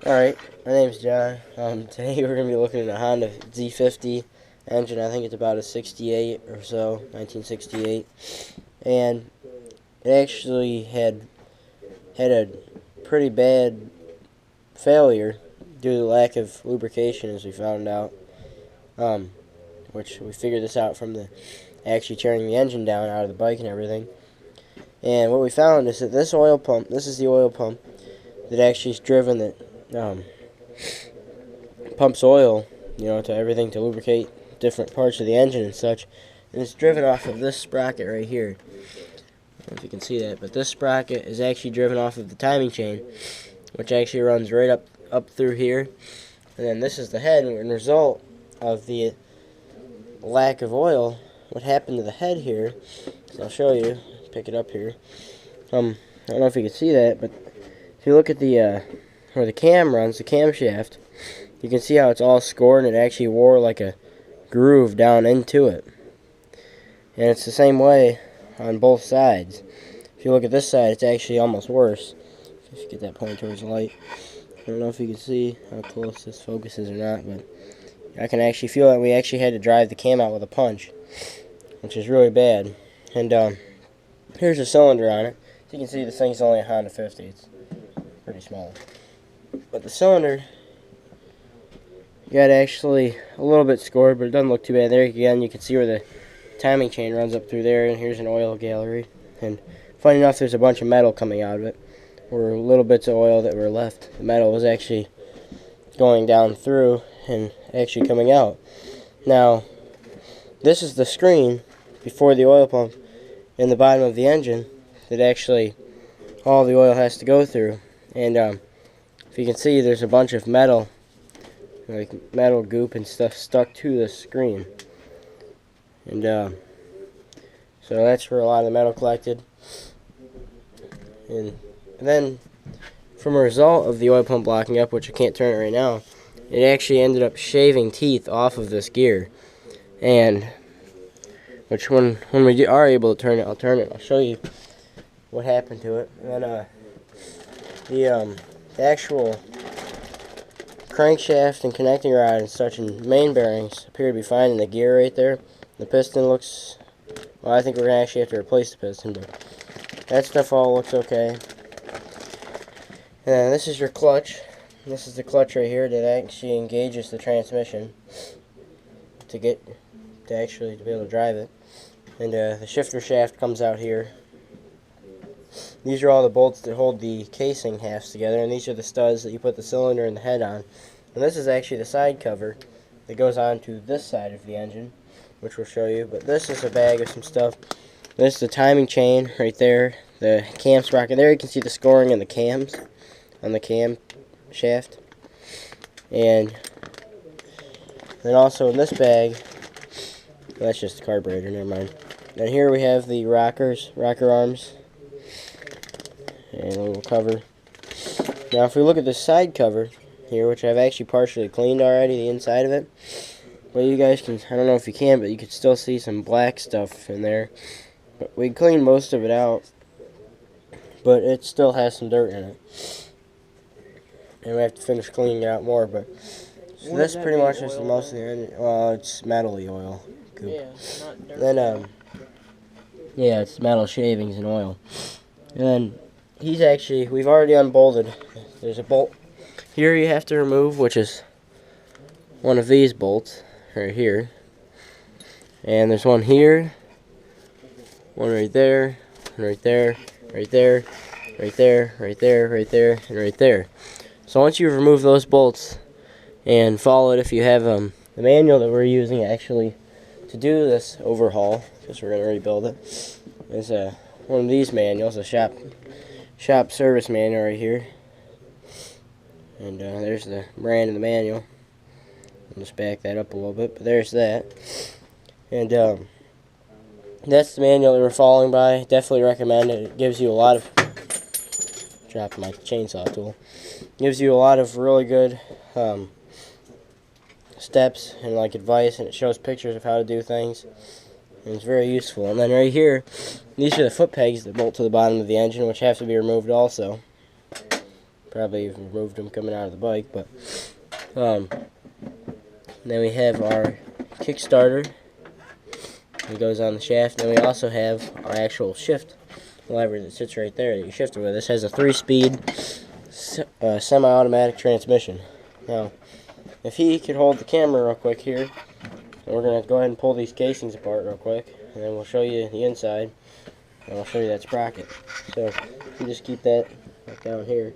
Alright, my name's John. Today we're going to be looking at a Honda Z50 engine. I think it's about a 68 or so, 1968. And it actually had a pretty bad failure due to the lack of lubrication, as we found out. Which we figured this out from the actually tearing the engine down out of the bike and everything. And what we found is that this is the oil pump that actually is driven that pumps oil, to everything to lubricate different parts of the engine and such. And it's driven off of this sprocket right here. I don't know if you can see that, but this sprocket is actually driven off of the timing chain, which actually runs right up through here. And then this is the head, and as a result of the lack of oil, what happened to the head here, so I'll show you, pick it up here. I don't know if you can see that, but if you look at the where the cam runs, the camshaft, you can see how it's all scored, and it actually wore like a groove down into it. And it's the same way on both sides. If you look at this side, it's actually almost worse. If you get that pointed towards the light. I don't know if you can see how close this focuses or not, but I can actually feel that we actually had to drive the cam out with a punch, which is really bad. And here's a cylinder on it. As you can see, this thing's only a Honda 50. It's pretty small. But the cylinder got actually a little bit scored, but it doesn't look too bad. There again, you can see where the timing chain runs up through there, and here's an oil gallery. And funny enough, there's a bunch of metal coming out of it, or little bits of oil that were left. The metal was actually going down through and actually coming out. Now, this is the screen before the oil pump in the bottom of the engine that actually all the oil has to go through. And if you can see, there's a bunch of metal, like metal goop and stuff stuck to the screen. And so that's where a lot of the metal collected. And then, from a result of the oil pump blocking up, which I can't turn it right now, it actually ended up shaving teeth off of this gear. And which when we are able to turn it, I'll turn it. I'll show you what happened to it. And then the actual crankshaft and connecting rod and such and main bearings appear to be fine in the gear right there. The piston looks, well, I think we're going to actually have to replace the piston, but that stuff all looks okay. And this is your clutch. This is the clutch right here that actually engages the transmission to be able to drive it. And the shifter shaft comes out here. These are all the bolts that hold the casing halves together, and these are the studs that you put the cylinder and the head on. And this is actually the side cover that goes on to this side of the engine, which we'll show you. But this is a bag of some stuff. This is the timing chain right there, the cam sprocket. There you can see the scoring in the cams, on the cam shaft. And then also in this bag, well, that's just the carburetor, never mind. And here we have the rocker arms, and a little cover. Now if we look at the side cover here, which I've actually partially cleaned already, the inside of it, well, you guys can, I don't know if you can, but you can still see some black stuff in there. But we cleaned most of it out, but it still has some dirt in it. And we have to finish cleaning it out more, but so this pretty much is most of the engine. Well, it's metal-y oil. Goop. Yeah, not dirt. Then, yeah, it's metal shavings and oil. And then we've already unbolted. There's a bolt here you have to remove, which is one of these bolts right here. And there's one here, one right there, right there, right there, right there, right there, right there, and right there. So once you've removed those bolts and follow it, if you have the manual that we're using actually to do this overhaul, because we're going to rebuild it, is one of these manuals, a shop service manual right here. And there's the brand of the manual. I'll just back that up a little bit, but there's that. And that's the manual that we're following by. Definitely recommend it. It gives you a lot of, dropped my chainsaw tool. Gives you a lot of really good steps and like advice, and it shows pictures of how to do things. And it's very useful. And then right here, these are the foot pegs that bolt to the bottom of the engine, which have to be removed also. Probably even removed them coming out of the bike, but then we have our Kickstarter. It goes on the shaft. Then we also have our actual shift lever that sits right there that you shift it with. This has a 3-speed semi-automatic transmission. Now, if he could hold the camera real quick here, we're going to go ahead and pull these casings apart real quick, and then we'll show you the inside, and I'll show you that sprocket. So, if you just keep that down here,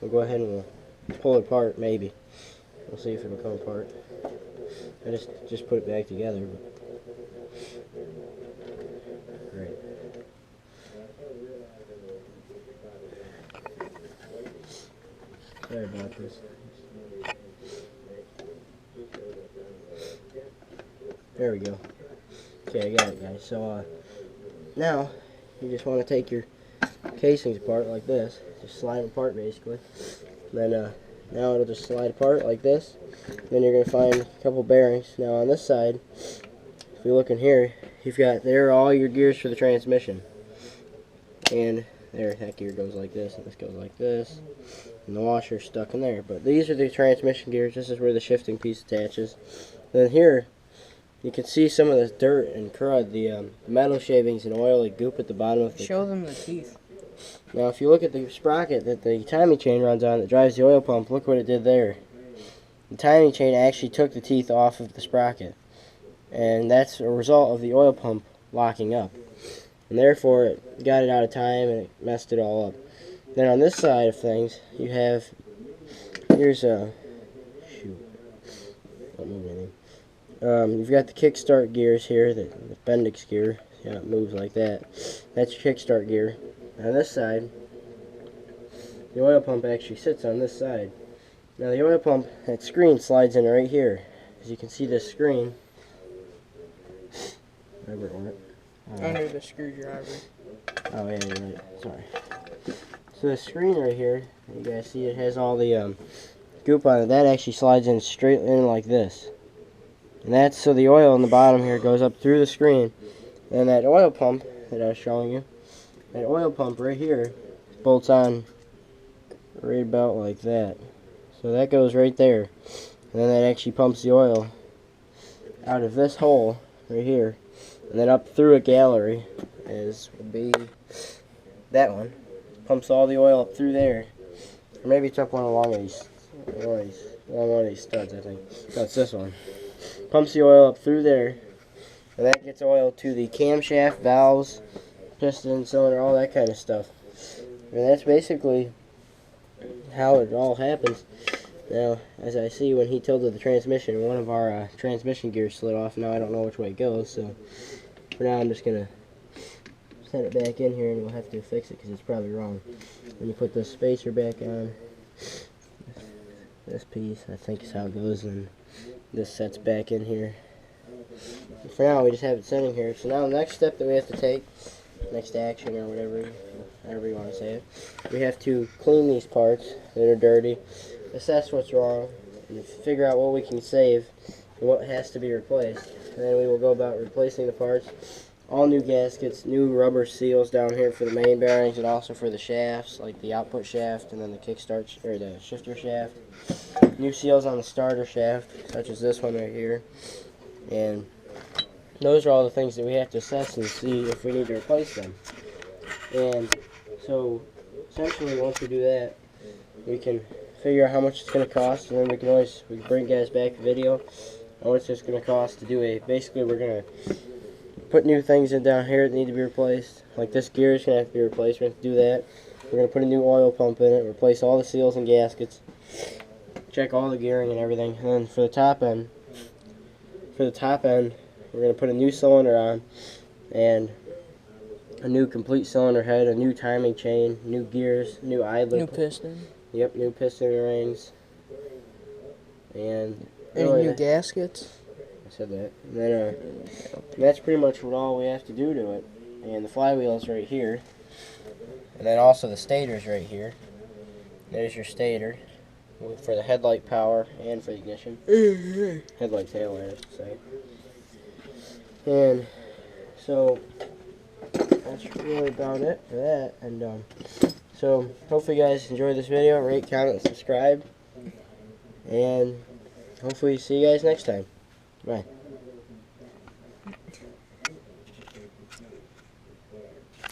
we'll go ahead and we'll pull it apart, maybe. We'll see if it'll come apart. I just put it back together. Great. Sorry about this. There we go. Okay, I got it, guys. So now you just want to take your casings apart like this. Just slide them apart, basically. Then now it'll just slide apart like this. Then you're going to find a couple bearings. Now on this side, if you look in here, there are all your gears for the transmission. And there, that gear goes like this, and this goes like this. And the washer's stuck in there. But these are the transmission gears. This is where the shifting piece attaches. Then here, you can see some of the dirt and crud, the metal shavings and oily goop at the bottom of the... Show them the teeth. Now, if you look at the sprocket that the timing chain runs on that drives the oil pump, look what it did there. The timing chain actually took the teeth off of the sprocket. And that's a result of the oil pump locking up. And therefore, it got it out of time and it messed it all up. Then on this side of things, you have... Here's a... Shoot. Don't move anything. You've got the kickstart gears here, the Bendix gear. See how it moves like that. That's your kickstart gear. On this side, the oil pump actually sits on this side. Now the oil pump, that screen slides in right here. As you can see, this screen. Wherever it went. Under the screwdriver. Oh yeah, you're right. Sorry. So the screen right here, you guys see it has all the goop on it. That actually slides in straight in like this. And that's so the oil in the bottom here goes up through the screen. And that oil pump that I was showing you, that oil pump right here bolts on right about like that. So that goes right there. And then that actually pumps the oil out of this hole right here. And then up through a gallery would be that one. Pumps all the oil up through there. Or maybe it's up along one of these studs, I think. No, it's this one. Pumps the oil up through there, and that gets oil to the camshaft, valves, piston, cylinder, all that kind of stuff. And that's basically how it all happens. Now, as I see, when he tilted the transmission, one of our transmission gears slid off. Now I don't know which way it goes, so for now I'm just going to set it back in here, and we'll have to fix it because it's probably wrong. When you put the spacer back on, this piece, I think is how it goes, and this sets back in here. And for now, we just have it sitting here. So now the next step that we have to take, next action or whatever, however you want to say it, we have to clean these parts that are dirty, assess what's wrong, and figure out what we can save and what has to be replaced. And then we will go about replacing the parts. All new gaskets, new rubber seals down here for the main bearings and also for the shafts, like the output shaft and then the kickstart or the shifter shaft. New seals on the starter shaft, such as this one right here. And those are all the things that we have to assess and see if we need to replace them. And so essentially once we do that, we can figure out how much it's going to cost, and then we can bring guys back a video on what it's just going to cost to do basically we're going to put new things in down here that need to be replaced. Like this gear is going to have to be replaced. We're going to do that. We're going to put a new oil pump in it, replace all the seals and gaskets, check all the gearing and everything. And then for the top end, we're going to put a new cylinder on and a new complete cylinder head, a new timing chain, new gears, new idler. New piston. Yep, new piston rings. And Any new gaskets? I said that. And then that's pretty much all we have to do to it. And the flywheel's right here. And then also the stator's right here. There's your stator for the headlight power and for the ignition. Headlight, tail light, I should say. And so that's really about it for that. And So hopefully you guys enjoyed this video. Rate, comment, subscribe, and hopefully see you guys next time. Bye.